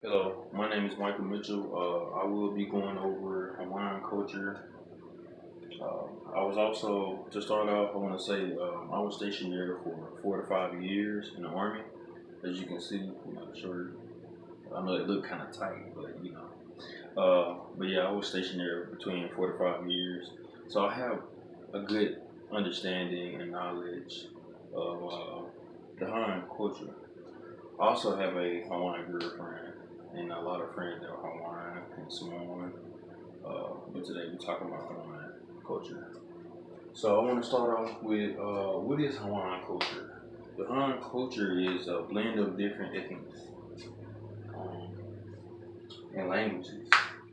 Hello, my name is Michael Mitchell. I will be going over Hawaiian culture. I was also, to start off, I want to say I was stationed there for 4 to 5 years in the Army. As you can see, the shirt. I know it looked kind of tight, but. But yeah, I was stationed there between 4 to 5 years. So I have a good understanding and knowledge of the Hawaiian culture. I also have a Hawaiian girlfriend and a lot of friends that are Hawaiian and Samoan. But today we're talking about Hawaiian culture. So I want to start off with what is Hawaiian culture? The Hawaiian culture is a blend of different ethnics um, and languages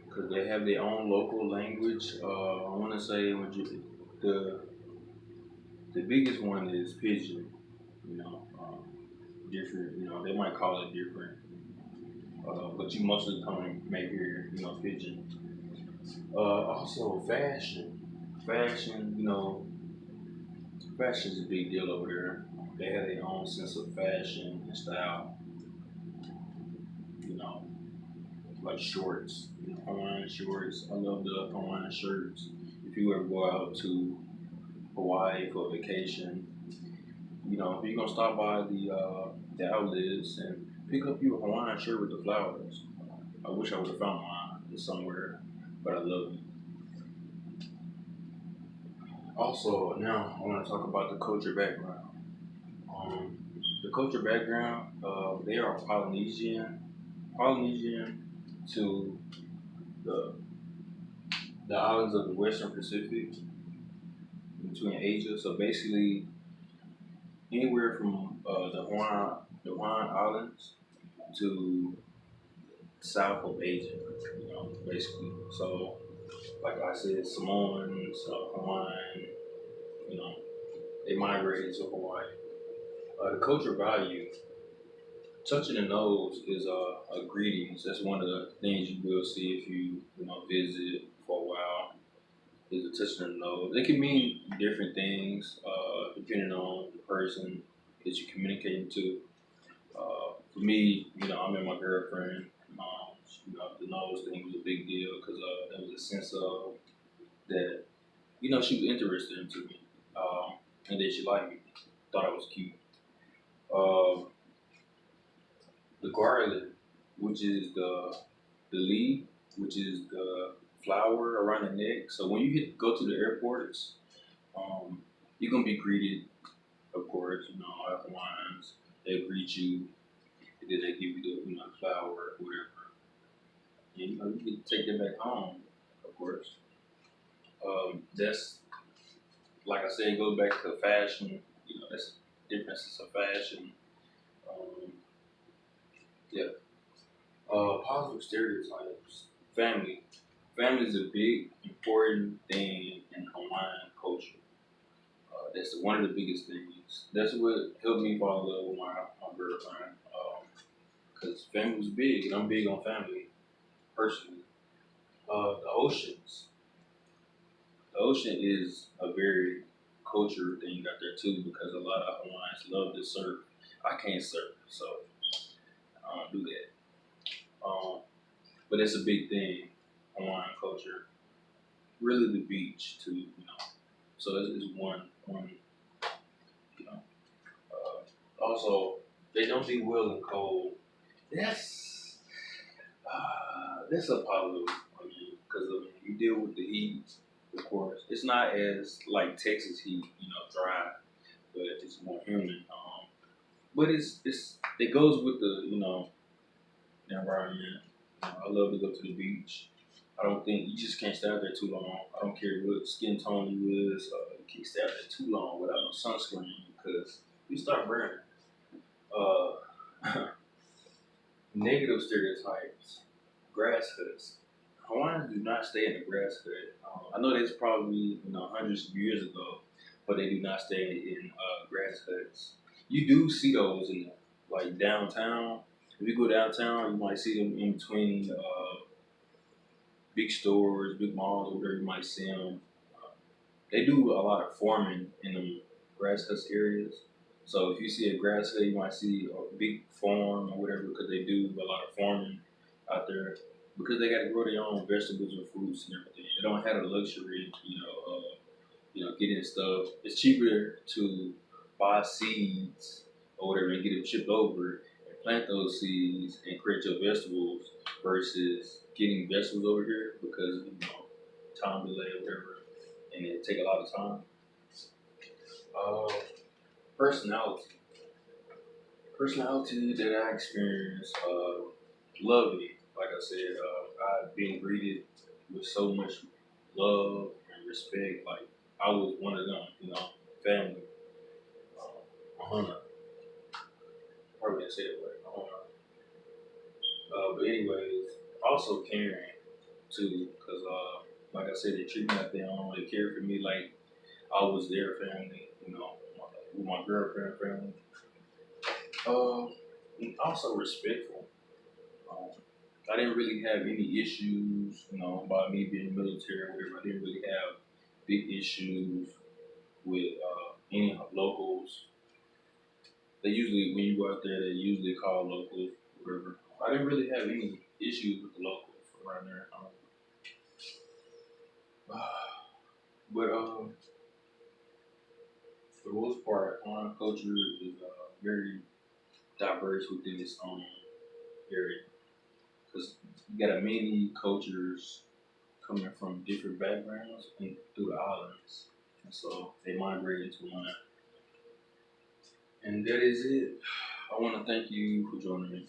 because they have their own local language. I want to say the the biggest one is Pidgin. Different. They might call it different, but you most of the time may hear Pidgin. Also, fashion. Fashion, fashion is a big deal over there. They have their own sense of fashion and style. You know, like shorts, Hawaiian shorts. I love the Hawaiian shirts. If you ever go out to Hawaii for vacation, if you're gonna stop by the outlets and pick up your Hawaiian shirt with the flowers. I wish I would have found mine somewhere, but I love it. Also, now I want to talk about the culture background. Um, the culture background, they are Polynesian to the the islands of the Western Pacific between Asia. So basically, anywhere from the Hawaiian Islands to south of Asia, basically. So, like I said, Samoans, Hawaiian, you know, they migrated to Hawaii. The culture value, touching the nose is a greetings. That's one of the things you will see if you visit for a while. Is a touching the nose. It can mean different things depending on the person that you're communicating to. For me, I met my girlfriend. The nose thing was a big deal because there was a sense of that. She was interested into me, and then she liked me. Thought I was cute. Uh, the garland, which is the leaf, which is the flower around the neck. So when you go to the airports, um, you're gonna be greeted, of course. Our Hawaiians, they greet you, and then they give you the flower or whatever. And you can take them back home, of course. That's like I said, it goes back to fashion. That's differences of fashion. Um, yeah. Positive stereotypes. Family. Family is a big, important thing in Hawaiian culture. That's one of the biggest things. That's what helped me fall in love with my girlfriend. Because family was big, and I'm big on family, personally. The oceans. The ocean is a very culture thing out there, too, because a lot of Hawaiians love to surf. I can't surf, so I don't do that. But it's a big thing, Hawaiian culture. Really, the beach, too. So it's one, you know. Also, they don't do well in cold. That's that's a positive. Because you deal with the heat, of course. It's not as like Texas heat, dry, but it's more humid. But it goes with the environment. I love to go to the beach. I don't think you just can't stay out there too long. I don't care what skin tone you is. You can't stay out there too long without no sunscreen because you start burning. Uh, Negative stereotypes. Grass huts. Hawaiians do not stay in the grass hut. I know that's probably hundreds of years ago, but they do not stay in grass huts. You do see those in like downtown. If you go downtown, you might see them in between big stores, big malls, or whatever. You might see them. They do a lot of farming in the grass huts areas. So if you see a grass hut, you might see a big farm or whatever because they do a lot of farming. out there because they got to grow their own vegetables and fruits and everything. They don't have the luxury, getting stuff. It's cheaper to buy seeds or whatever and get them shipped over and plant those seeds and create your vegetables versus getting vegetables over here because time delay or whatever, and it take a lot of time. Uh, personality, personality that I experienced, lovely. Like I said, I've been greeted with so much love and respect. Like I was one of them, family. A hunter. Probably didn't say it right. A hunter. But anyways, also caring too, because like I said, they treat me like they own. They care for me like I was their family. With my girlfriend family. And also respectful. Um, I didn't really have any issues, about me being military or whatever. I didn't really have big issues with any locals. They usually, when you go out there, they usually call locals, whatever. I didn't really have any issues with the locals around there. But for the most part, Hawaiian culture is very diverse within its own area because you got many cultures coming from different backgrounds and through the islands, and so they migrate into one. And that is it. I want to thank you for joining me.